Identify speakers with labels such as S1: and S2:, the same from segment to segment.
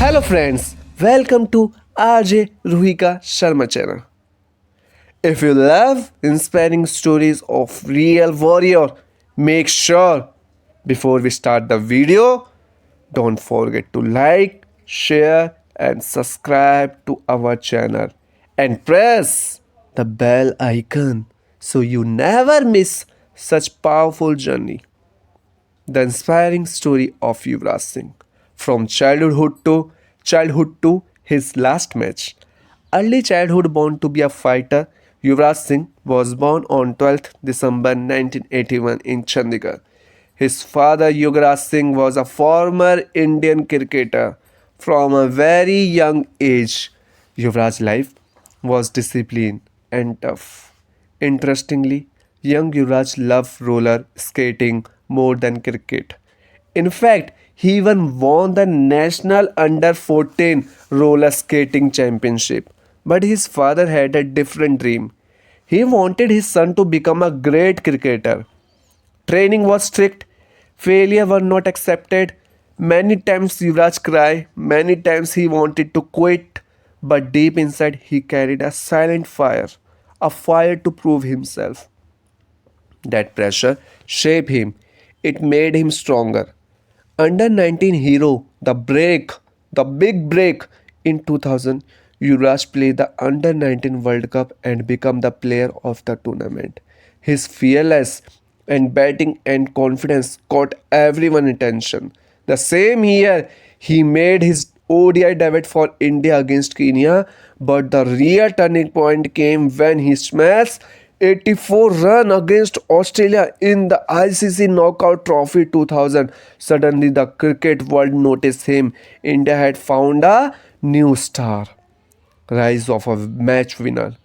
S1: Hello friends, welcome to RJ Ruhika Sharma channel. If you love inspiring stories of real warrior, make sure before we start the video, don't forget to like, share and subscribe to our channel and press the bell icon so you never miss such powerful journey. The inspiring story of Yuvraj Singh from childhood to his last match. Early childhood born to be a fighter, Yuvraj Singh was born on 12th December 1981 in Chandigarh. His father Yuvraj Singh was a former Indian cricketer. From a very young age, Yuvraj's life was disciplined and tough. Interestingly, young Yuvraj loved roller skating more than cricket. In fact, he even won the national under 14 roller skating championship. But his father had a different dream. He wanted his son to become a great cricketer. Training was strict, failure were not accepted. Many times Yuvraj cried, many times he wanted to quit, but deep inside he carried a silent fire, a fire to prove himself. That pressure shaped him. It made him stronger. Under 19 hero, the big break in 2000, Yuvraj played the Under 19 World Cup and became the player of the tournament. His fearless and batting and confidence caught everyone's attention. The same year, he made his ODI debut for India against Kenya, but the real turning point came when he smashed 84 run against Australia in the ICC Knockout Trophy 2000. Suddenly, the cricket world noticed him. India had found a new star. Rise of a match winner.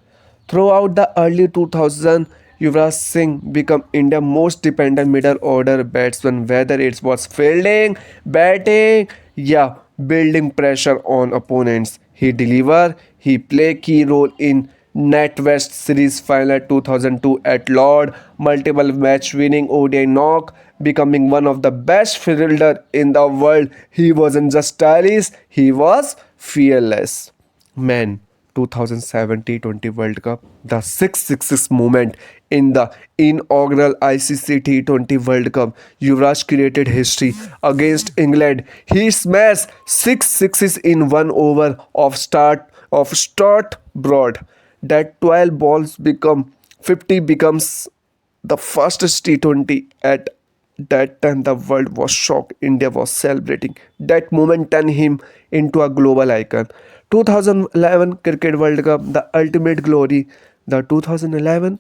S1: Throughout the early 2000s, Yuvraj Singh became India's most dependent middle order batsman, whether it was fielding, batting, yeah, building pressure on opponents. He delivered, he played key role in NatWest Series Final 2002 at Lord, multiple match winning ODI knock, becoming one of the best fielder in the world. He wasn't just stylish, he was fearless. Man, 2007 T20 World Cup, the 6 sixes moment in the inaugural ICC T20 World Cup, Yuvraj created history against England. He smashed 6 sixes in 1 over of start broad. That 12 balls become 50 becomes the fastest T20 at that time. The world was shocked. India was celebrating. That moment turned him into a global icon. 2011 Cricket World Cup, the ultimate glory. The 2011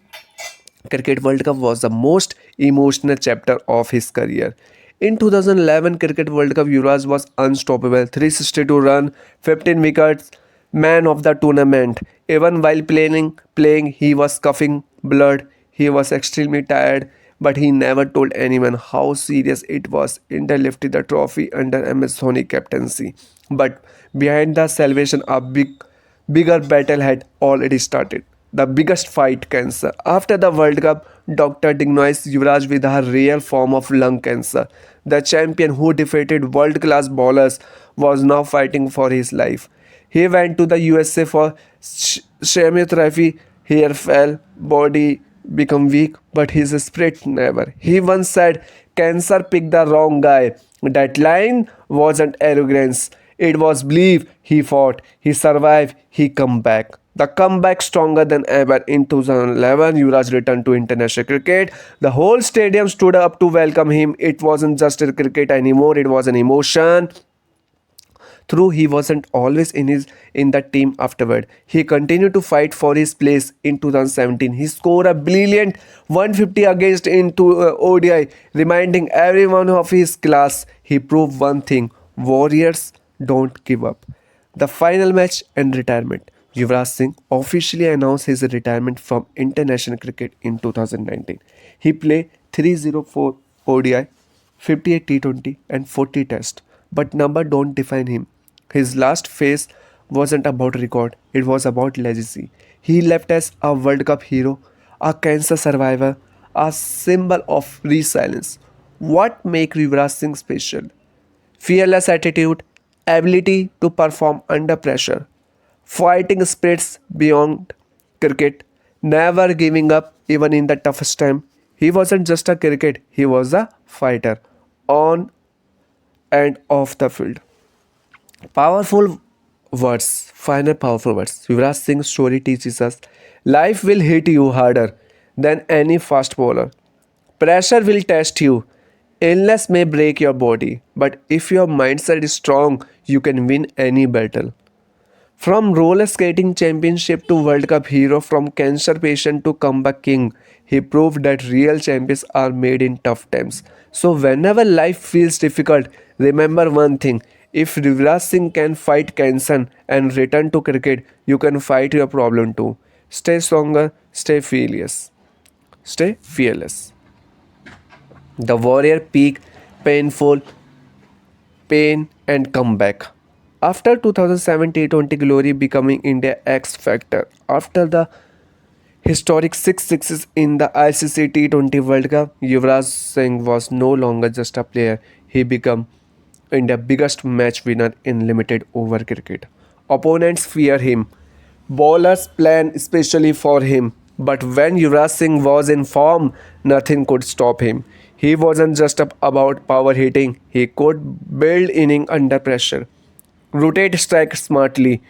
S1: Cricket World Cup was the most emotional chapter of his career. In 2011 Cricket World Cup, Yuvraj was unstoppable. 362 run, 15 wickets, man of the tournament. Even while playing, he was coughing blood. He was extremely tired, but he never told anyone how serious it was. India lifted the trophy under MS Dhoni captaincy. But behind the salvation, bigger battle had already started. The biggest fight, cancer. After the World Cup, Dr. diagnosed Yuvraj with a rare form of lung cancer. The champion who defeated world class bowlers was now fighting for his life. He went to the USA for chemotherapy. Hair fell, body become weak, but his spirit never. He once said, "Cancer picked the wrong guy." That line wasn't arrogance. It was belief. He fought, he survived, he come back. The comeback stronger than ever. In 2011, Yuvraj returned to international cricket. The whole stadium stood up to welcome him. It wasn't just a cricket anymore, it was an emotion. Through he wasn't always in the team afterward. He continued to fight for his place in 2017. He scored a brilliant 150 against into ODI, reminding everyone of his class. He proved one thing: warriors don't give up. The final match and retirement. Yuvraj Singh officially announced his retirement from international cricket in 2019. He played 304 ODI, 58 T20 and 40 Test. But number don't define him. His last phase wasn't about record, it was about legacy. He left as a World Cup hero, a cancer survivor, a symbol of resilience. What makes Yuvraj Singh special? Fearless attitude, ability to perform under pressure, fighting spirits beyond cricket, never giving up even in the toughest time. He wasn't just a cricket, he was a fighter on and off the field. Powerful words, final powerful words. Yuvraj Singh's story teaches us life will hit you harder than any fast bowler. Pressure will test you. Illness may break your body, but if your mindset is strong, you can win any battle. From roller skating championship to World Cup hero, from cancer patient to comeback king, he proved that real champions are made in tough times. So whenever life feels difficult, remember one thing. If Yuvraj Singh can fight cancer and return to cricket, you can fight your problem too. Stay stronger, stay fearless. Stay fearless. The warrior peak, painful, pain and comeback. After 2007 T20 glory becoming India X Factor, after the historic six sixes in the ICC T20 World Cup, Yuvraj Singh was no longer just a player. He became India's biggest match winner in limited over cricket. Opponents fear him. Bowlers plan especially for him. But when Yuvraj Singh was in form, nothing could stop him. He wasn't just about power hitting, he could build inning under pressure. Rotate strike smartly.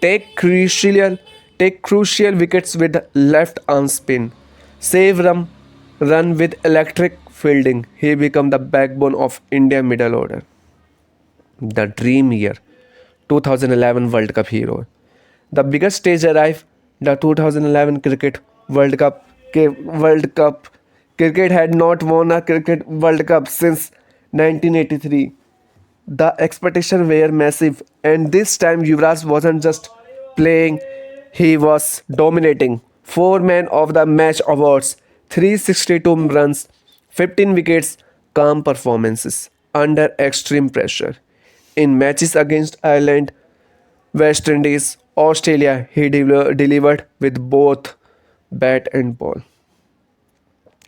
S1: Take crucial take crucial wickets with left arm spin. Save run with electric fielding. He became the backbone of India middle order. The dream year, 2011 World Cup hero. The biggest stage arrived, the 2011 Cricket World Cup. World Cup. Cricket had not won a Cricket World Cup since 1983. The expectations were massive, and this time Yuvraj wasn't just playing, he was dominating. Four men of the match awards, 362 runs, 15 wickets, calm performances under extreme pressure. In matches against Ireland, West Indies, Australia, he delivered with both bat and ball.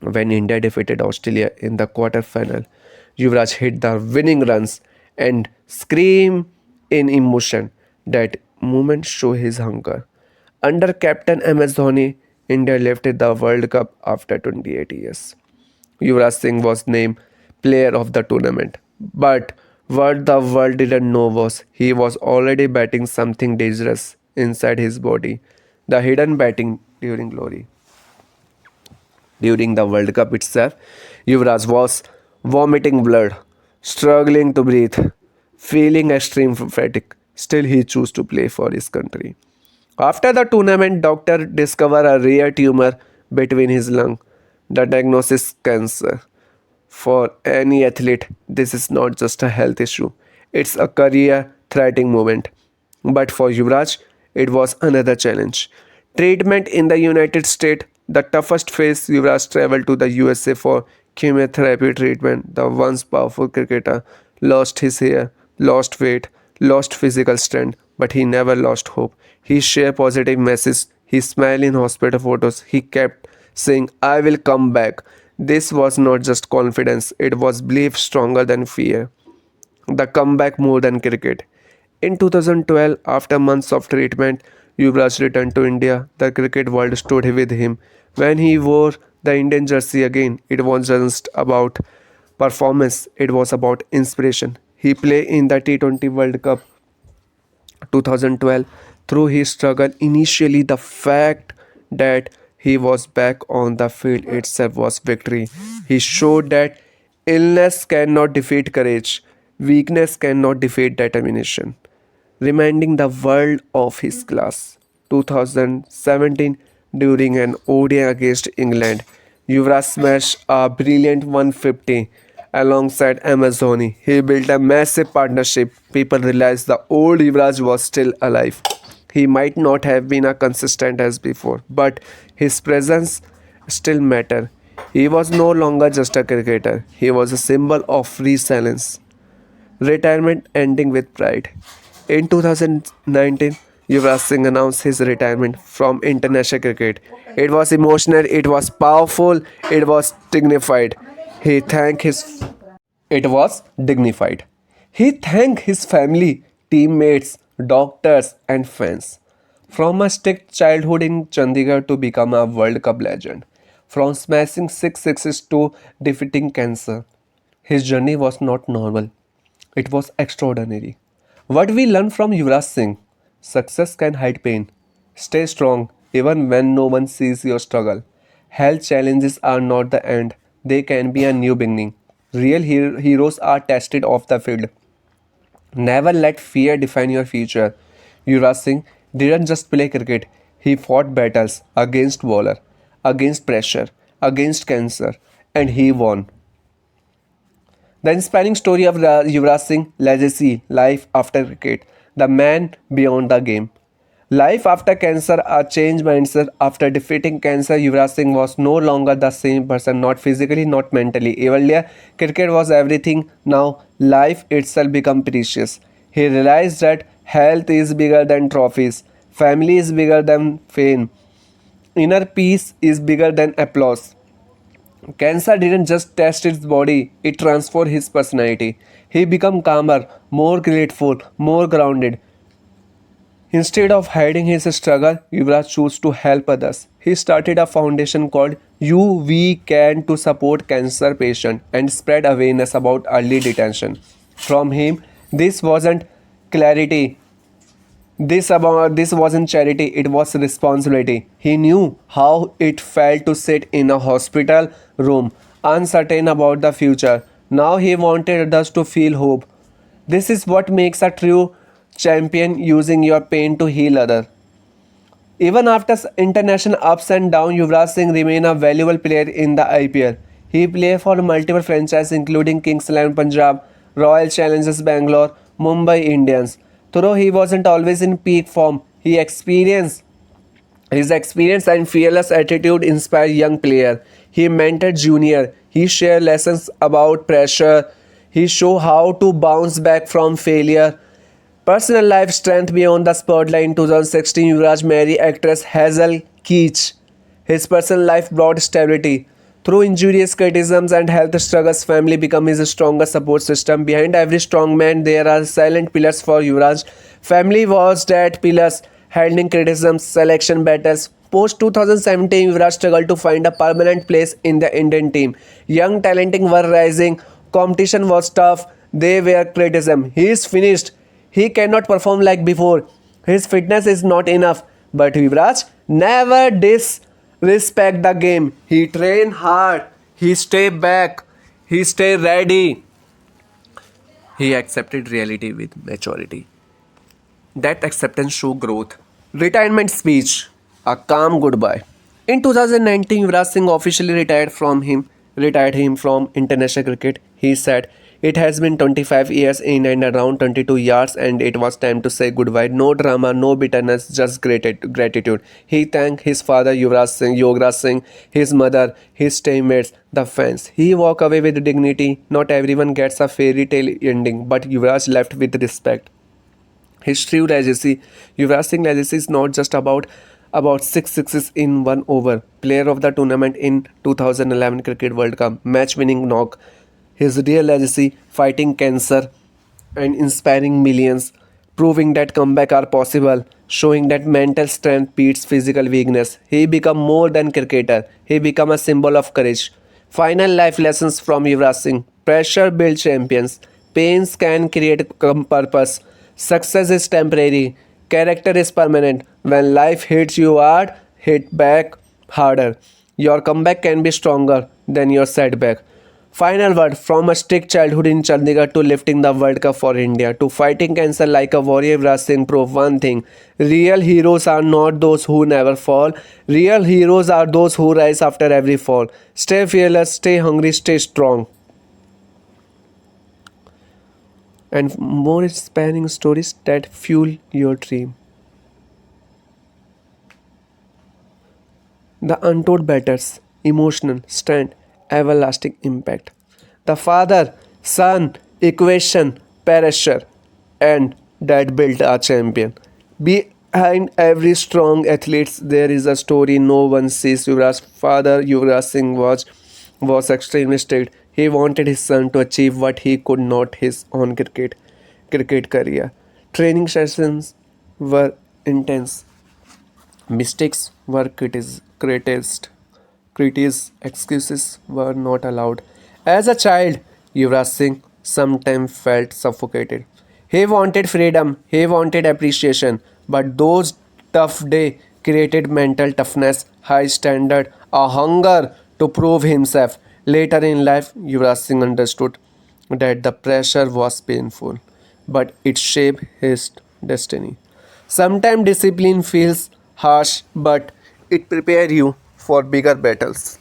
S1: When India defeated Australia in the quarter-final, Yuvraj hit the winning runs and screamed in emotion. That moment showed his hunger. Under captain MS Dhoni, India lifted the World Cup after 28 years. Yuvraj Singh was named player of the tournament. But what the world didn't know was he was already batting something dangerous inside his body. The hidden batting during glory. During the World Cup itself, Yuvraj was vomiting blood, struggling to breathe, feeling extreme fatigue. Still, he chose to play for his country. After the tournament, doctor discovered a rare tumor between his lung. The diagnosis cancer. For any athlete, this is not just a health issue; it's a career-threatening moment. But for Yuvraj, it was another challenge. Treatment in the United States, the toughest phase. Yuvraj traveled to the USA for chemotherapy treatment. The once powerful cricketer lost his hair, lost weight, lost physical strength, but he never lost hope. He shared positive messages. He smiled in hospital photos. He kept saying, I will come back. This was not just confidence, it was belief stronger than fear. The comeback more than cricket. In 2012, after months of treatment, Yuvraj returned to India. The cricket world stood with him. When he wore the Indian jersey again, it wasn't just about performance, it was about inspiration. He played in the T20 World Cup 2012. Through his struggle, initially the fact that he was back on the field itself was victory. He showed that illness cannot defeat courage, weakness cannot defeat determination, reminding the world of his class. 2017, during an ODI against England, Yuvraj smashed a brilliant 150 alongside MS Dhoni. He built a massive partnership. People realized the old Yuvraj was still alive. He might not have been as consistent as before, but his presence still mattered. He was no longer just a cricketer, he was a symbol of resilience. Retirement ending with pride. In 2019, Yuvraj Singh announced his retirement from international cricket. It was emotional, it was powerful, it was dignified. He thanked his It was dignified. He thanked his family, teammates, doctors, and fans. From a strict childhood in Chandigarh to become a World Cup legend, from smashing six sixes to defeating cancer, his journey was not normal. It was extraordinary. What we learn from Yuvraj Singh: success can hide pain. Stay strong even when no one sees your struggle. Health challenges are not the end, they can be a new beginning. Real heroes are tested off the field. Never let fear define your future. Yuvraj Singh didn't just play cricket, he fought battles against bowler, against pressure, against cancer, and he won. The inspiring story of Yuvraj Singh legacy, life after cricket, the man beyond the game. Life after cancer, a changed mindset. After defeating cancer, Yuvraj Singh was no longer the same person, not physically, not mentally. Earlier, cricket was everything. Now, life itself became precious. He realized that health is bigger than trophies, family is bigger than fame, inner peace is bigger than applause. Cancer didn't just test his body, it transformed his personality. He became calmer, more grateful, more grounded. Instead of hiding his struggle, Yuvraj chose to help others. He started a foundation called You We Can to support cancer patients and spread awareness about early detection. From him, this wasn't clarity, this wasn't charity, it was responsibility. He knew how it felt to sit in a hospital room, uncertain about the future. Now he wanted us to feel hope. This is what makes a true champion, using your pain to heal others. Even after international ups and downs, Yuvraj Singh remained a valuable player in the IPL. He played for multiple franchises including Kings XI Punjab, Royal Challengers Bangalore, Mumbai Indians. Though he wasn't always in peak form, his experience and fearless attitude inspired young players. He mentored junior. He shared lessons about pressure. He showed how to bounce back from failure. Personal life strength beyond the spotlight. In 2016, Yuvraj married actress Hazel Keech. His personal life brought stability. Through injuries, criticisms, and health struggles, family became his strongest support system. Behind every strong man, there are silent pillars for Yuvraj. Family was that pillars, handling criticisms, selection battles. Post 2017, Yuvraj struggled to find a permanent place in the Indian team. Young talenting were rising. Competition was tough. They were criticism. He is finished. He cannot perform like before. His fitness is not enough. But Yuvraj never disrespect the game. He train hard. He stay back. He stay ready. He accepted reality with maturity. That acceptance show growth. Retirement speech. A calm goodbye. In 2019, Yuvraj Singh officially retired him from international cricket. He said, "It has been 25 years in and around 22 years, and it was time to say goodbye. No drama, no bitterness, just gratitude." He thanked his father Yuvraj Singh, his mother, his teammates, the fans. He walked away with dignity. Not everyone gets a fairy tale ending, but Yuvraj left with respect. His true legacy. Yuvraj Singh legacy is not just about six sixes in one over. Player of the tournament in 2011 Cricket World Cup, match-winning knock. His real legacy: fighting cancer and inspiring millions, proving that comeback are possible, showing that mental strength beats physical weakness. He became more than cricketer. He became a symbol of courage. Final life lessons from Yuvraj Singh. Pressure builds champions. Pains can create purpose. Success is temporary. Character is permanent. When life hits you hard, hit back harder. Your comeback can be stronger than your setback. Final word: from a strict childhood in Chandigarh to lifting the World Cup for India to fighting cancer like a warrior, Yuvraj Singh proved one thing: real heroes are not those who never fall. Real heroes are those who rise after every fall. Stay fearless, stay hungry, stay strong. And more inspiring stories that fuel your dream. The untold battles, emotional strength, everlasting impact. The father son equation, pressure, and that built a champion. Behind every strong athlete, there is a story no one sees. Yuvraj's father, Yuvraj Singh, was extremely strict. He wanted his son to achieve what he could not his own cricket career. Training sessions were intense. Mistakes were criticized, excuses were not allowed. As a child, Yuvraj Singh sometimes felt suffocated. He wanted freedom, he wanted appreciation, but those tough days created mental toughness, high standard, a hunger to prove himself. Later in life, Yuvraj Singh understood that the pressure was painful, but it shaped his destiny. Sometimes discipline feels harsh, but it prepares you for bigger battles.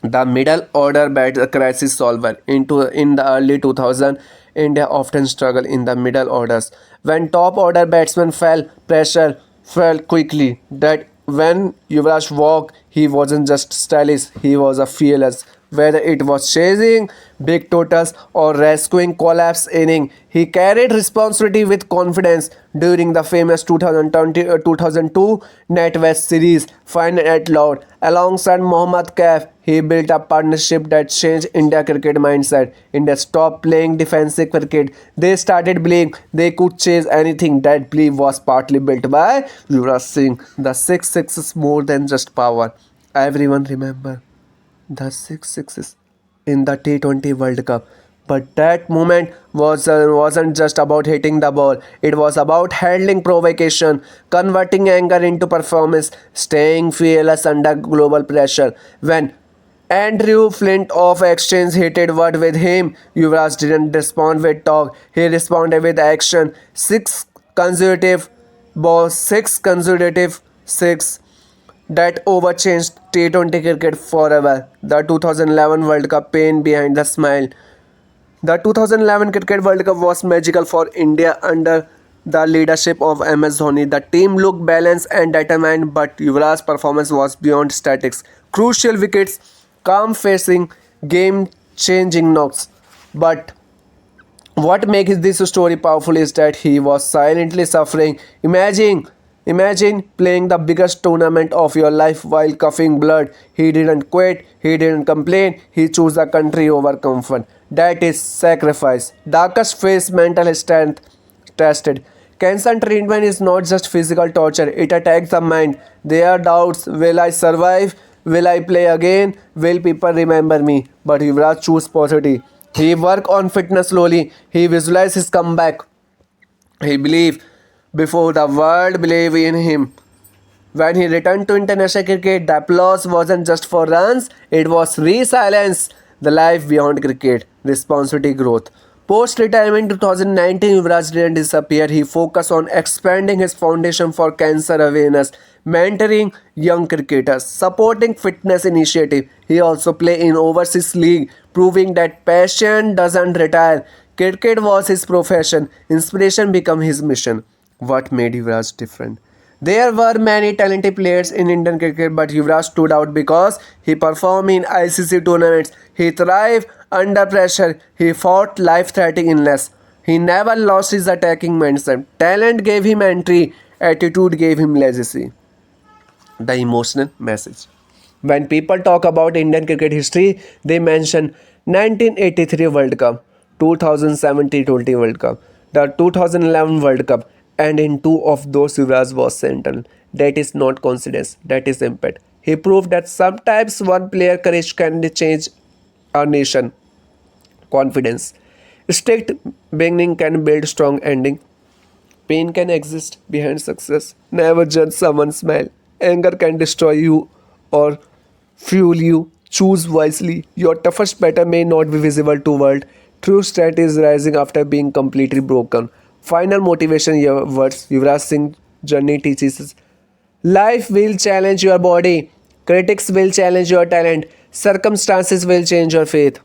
S1: The middle order crisis solver in the early 2000s, India often struggled in the middle orders. When top order batsmen fell, pressure fell quickly. That when Yuvraj walked, he wasn't just stylish, he was a fearless. Whether it was chasing big totals or rescuing collapse inning, he carried responsibility with confidence during the famous 2002 NatWest series final at Lord. Alongside Mohammad Kaif, he built a partnership that changed India cricket mindset. India stopped playing defensive cricket. They started believing they could chase anything. That belief was partly built by Yuvraj Singh. The six sixes more than just power. Everyone remember the six sixes in the T20 World Cup. But that moment wasn't just about hitting the ball. It was about handling provocation, converting anger into performance, staying fearless under global pressure. When Andrew Flintoff exchange heated word with him, Yuvraj didn't respond with talk. He responded with action. Consecutive six consecutive six that overchanged T20 cricket forever. The 2011 World Cup pain behind the smile. The 2011 Cricket World Cup was magical for India under the leadership of MS Dhoni. The team looked balanced and determined, but Yuvraj's performance was beyond statics. Crucial wickets, calm facing, game-changing knocks. But what makes this story powerful is that he was silently suffering. Imagine playing the biggest tournament of your life while coughing blood. He didn't quit, he didn't complain, he chose the country over comfort. That is sacrifice. Darkest phase mental strength tested. Cancer treatment is not just physical torture, it attacks the mind. There are doubts, will I survive? Will I play again? Will people remember me? But Yuvraj chose positivity. He worked on fitness slowly. He visualized his comeback. He believed before the world believed in him. When he returned to international cricket, the applause wasn't just for runs, it was resilience, the life beyond cricket, responsibility growth. Post retirement 2019, Yuvraj didn't disappear. He focused on expanding his foundation for cancer awareness, mentoring young cricketers, supporting fitness initiative. He also played in overseas league, proving that passion doesn't retire. Cricket was his profession. Inspiration became his mission. What made Yuvraj different? There were many talented players in Indian cricket, but Yuvraj stood out because he performed in ICC tournaments. He thrived under pressure. He fought life-threatening illness. He never lost his attacking mindset. Talent gave him entry, attitude gave him legacy. The emotional message. When people talk about Indian cricket history, they mention 1983 World Cup, 2007 T20 World Cup, the 2011 World Cup, and in two of those Yuvraj was central. That is not coincidence, that is impact. He proved that sometimes one player courage can change a nation. Confidence. Strict beginning can build strong ending. Pain can exist behind success. Never judge someone's smile. Anger can destroy you or fuel you. Choose wisely. Your toughest battle may not be visible to world. True strength is rising after being completely broken. Final motivation words Yuvraj Singh journey teaches us. Life will challenge your body. Critics will challenge your talent. Circumstances will change your faith.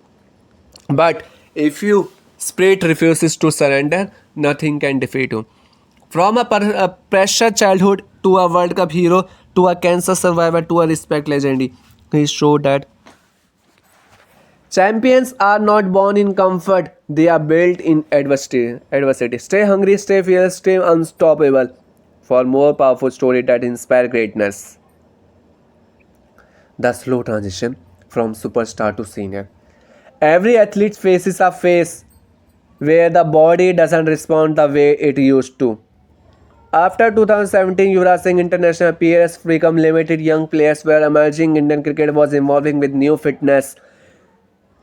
S1: But if your spirit refuses to surrender, nothing can defeat you. From a pressure childhood to a World Cup hero to a cancer survivor to a respect legend, he showed that champions are not born in comfort, they are built in adversity. Stay hungry, stay fierce, stay unstoppable. For more powerful story that inspire greatness. The slow transition from superstar to senior. Every athlete faces a phase where the body doesn't respond the way it used to. After 2017, Yuvraj Singh international appearances become limited. Young players were emerging. Indian cricket was evolving with new fitness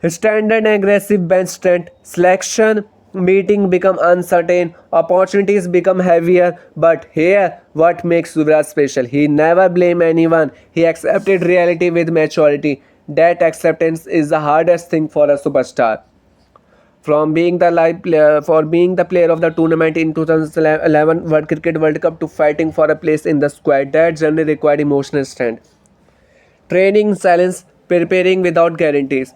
S1: standard and aggressive bench strength. Selection meeting become uncertain. Opportunities become heavier. But here, what makes Yuvraj special? He never blamed anyone. He accepted reality with maturity. That acceptance is the hardest thing for a superstar. From being the live player, for being the player of the tournament in 2011 World Cricket World Cup to fighting for a place in the squad, that journey required emotional strength, training, silence, preparing without guarantees.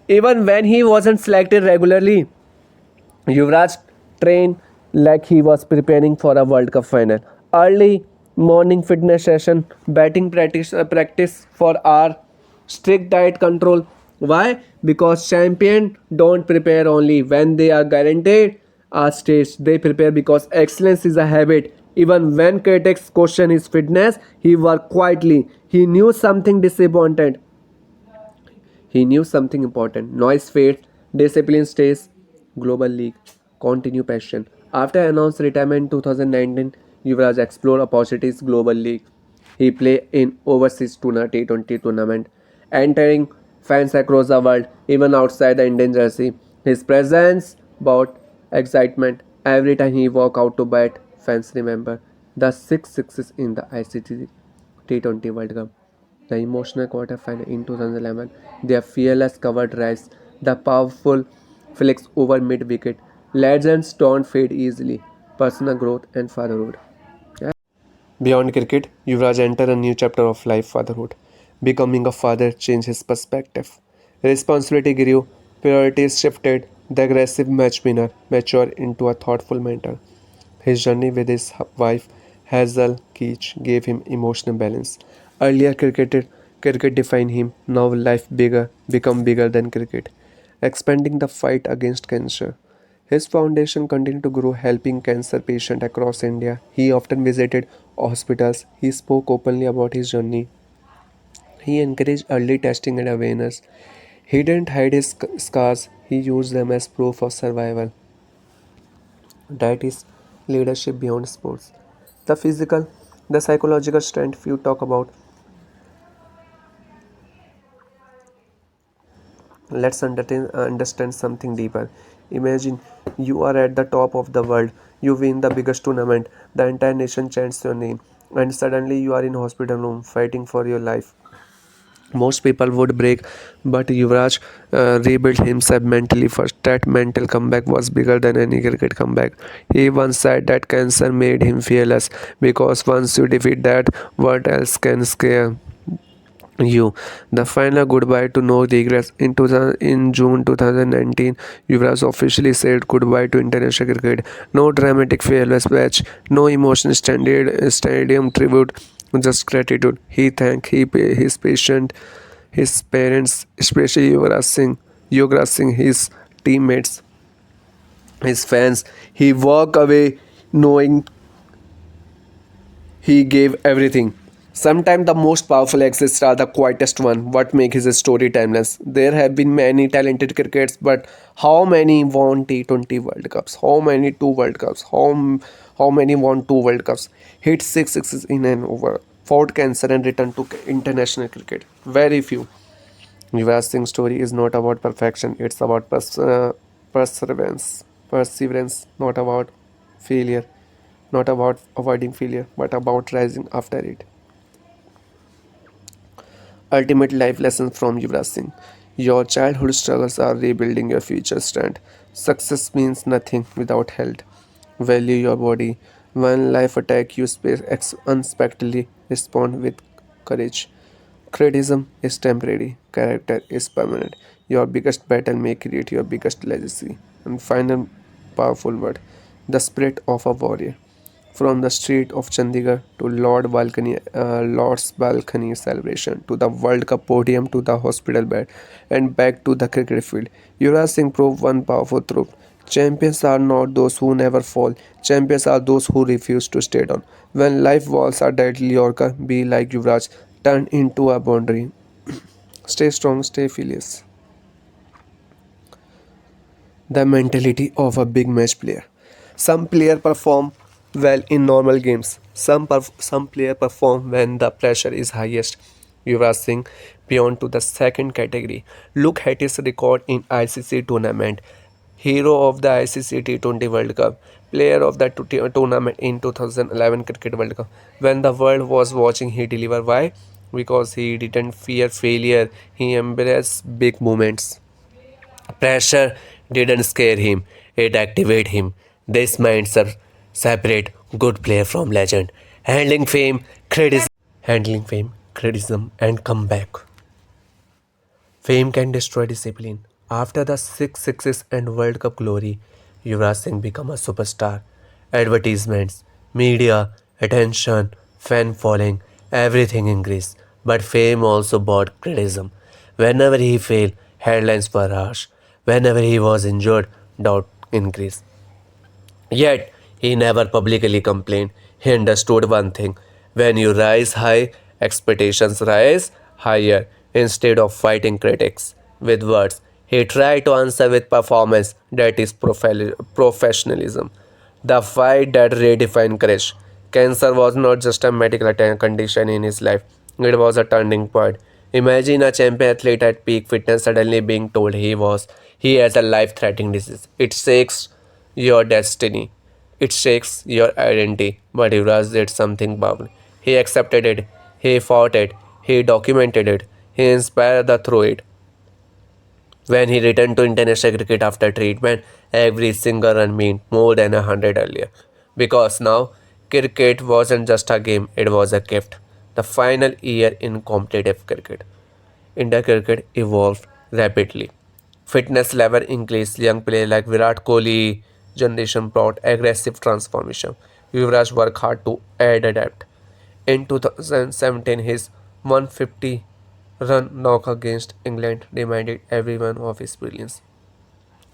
S1: Even when he wasn't selected regularly, Yuvraj trained like he was preparing for a World Cup final. Early morning fitness session, batting practice for hour, strict diet control. Why? Because champions don't prepare only when they are guaranteed a stage. They prepare because excellence is a habit. Even when critics question his fitness, he worked quietly. He knew something disappointed. He knew something important. Noise fades, discipline stays. Global League. Continue passion. After announced retirement in 2019, Yuvraj explored opportunities Global League. He played in overseas T20 tournament, entering fans across the world, even outside the Indian jersey. His presence brought excitement every time he walked out to bat. Fans remember the six sixes in the ICC T20 World Cup, the emotional quarterfinal in 2011, their fearless cover drives, the powerful flicks over mid-wicket. Legends don't fade easily. Personal growth and fatherhood. Beyond cricket, Yuvraj entered a new chapter of life, fatherhood. Becoming a father changed his perspective. Responsibility grew, priorities shifted, the aggressive match winner matured into a thoughtful mentor. His journey with his wife, Hazel Keach, gave him emotional balance. Earlier, cricket defined him. Now, life become bigger than cricket, expanding the fight against cancer. His foundation continued to grow, helping cancer patients across India. He often visited hospitals. He spoke openly about his journey. He encouraged early testing and awareness. He didn't hide his scars, he used them as proof of survival. That is leadership beyond sports. The physical, the psychological strength you talk about. Let's understand something deeper. Imagine you are at the top of the world, you win the biggest tournament, the entire nation chants your name, and suddenly you are in hospital room fighting for your life. Most people would break, but Yuvraj rebuilt himself mentally first. That mental comeback was bigger than any cricket comeback. He once said that cancer made him fearless because once you defeat that, what else can scare you? The final goodbye to no regrets. In June 2019, Yuvraj officially said goodbye to international cricket. No dramatic farewell speech, no emotional standard stadium tribute, just gratitude. He thanked his patient, his parents, especially Yuvraj Singh, his teammates, his fans. He walked away knowing he gave everything. Sometimes the most powerful exits are the quietest one. What makes his story timeless? There have been many talented cricketers, but how many won T20 World Cups? How many two World Cups? How many won two World Cups? Hit six sixes in an over, fought cancer and returned to international cricket. Very few. Yuvraj Singh's story is not about perfection. It's about perseverance. Perseverance, not about failure, not about avoiding failure, but about rising after it. Ultimate life lessons from Yuvraj Singh. Your childhood struggles are rebuilding your future strength. Success means nothing without health. Value your body. When life attacks you unexpectedly, respond with courage. Criticism is temporary, character is permanent. Your biggest battle may create your biggest legacy. And final powerful word, the spirit of a warrior. From the street of Chandigarh to Lord's balcony celebration, to the World Cup podium, to the hospital bed, and back to the cricket field, Yuvraj Singh proved one powerful truth. Champions are not those who never fall. Champions are those who refuse to stay down. When life walls are deadly Yorker, be like Yuvraj, turn into a boundary. Stay strong, stay fearless. The mentality of a big match player. Some players perform well in normal games. Some players perform when the pressure is highest. Yuvraj Singh beyond to the second category. Look at his record in ICC tournament. Hero of the ICC T20 World Cup. Player of the tournament in 2011 Cricket World Cup. When the world was watching, he delivered. Why? Because he didn't fear failure. He embraced big moments. Pressure didn't scare him, it activated him. This mindset separate good player from legend. Handling fame, criticism, and comeback. Fame can destroy discipline. After the six sixes and World Cup glory, Yuvraj Singh became a superstar. Advertisements, media, attention, fan following, everything increased. But fame also brought criticism. Whenever he failed, headlines were harsh. Whenever he was injured, doubt increased. Yet, he never publicly complained. He understood one thing: when you rise high, expectations rise higher. Instead of fighting critics with words, he tried to answer with performance. That is professionalism. The fight that redefined courage. Cancer was not just a medical condition in his life, it was a turning point. Imagine a champion athlete at peak fitness suddenly being told he has a life threatening disease. It shakes your destiny. It shakes your identity. But Yuvraj did something powerful. He accepted it. He fought it. He documented it. He inspired the through it. When he returned to international cricket after treatment, every single run meant more than 100 earlier. Because now, cricket wasn't just a game, it was a gift. The final year in competitive cricket. India cricket evolved rapidly. Fitness level increased. Young players like Virat Kohli generation brought aggressive transformation. Yuvraj worked hard to add a depth. In 2017, his 150 run knock against England reminded everyone of his brilliance.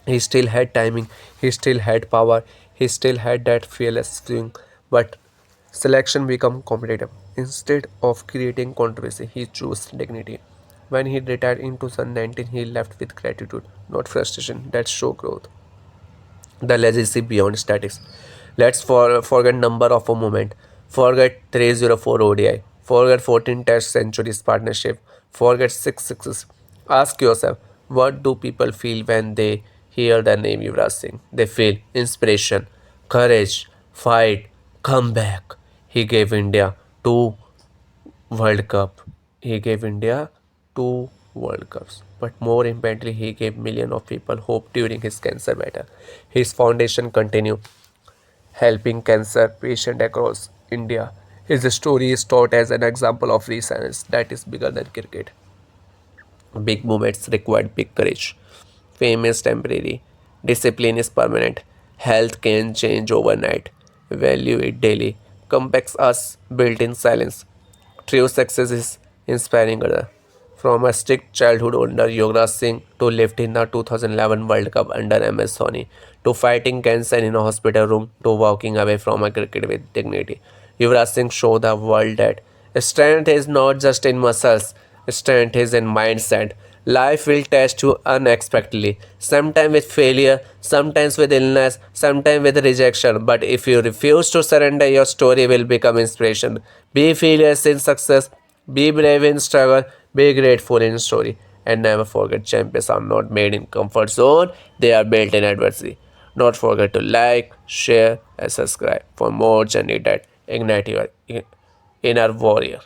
S1: He still had timing, he still had power, he still had that fearless swing, but selection became competitive. Instead of creating controversy, he chose dignity. When he retired in 2019, he left with gratitude, not frustration. That show growth. The legacy beyond statics. Let's forget number of a moment. Forget 304 ODI. Forget 14 Test centuries partnership. Forget six sixes. Ask yourself, what do people feel when they hear the name Yuvraj Singh? They feel inspiration, courage, fight, comeback. He gave India two World Cup. He gave India two World Cups. But more importantly, he gave millions of people hope during his cancer battle. His foundation continued helping cancer patients across India. His story is taught as an example of resilience that is bigger than cricket. Big moments require big courage. Fame is temporary, discipline is permanent. Health can change overnight. Value it daily. Comebacks us built in silence. True success is inspiring others. From a strict childhood under Yuvraj Singh to lifting the 2011 World Cup under MS Dhoni, to fighting cancer in a hospital room, to walking away from a cricket with dignity. Yuvraj Singh showed the world that strength is not just in muscles, strength is in mindset. Life will test you unexpectedly, sometimes with failure, sometimes with illness, sometimes with rejection. But if you refuse to surrender, your story will become inspiration. Be fearless in success, be brave in struggle, be grateful in story, and never forget champions are not made in comfort zone, they are built in adversity. Don't forget to like, share, and subscribe for more journey that ignite your inner warrior.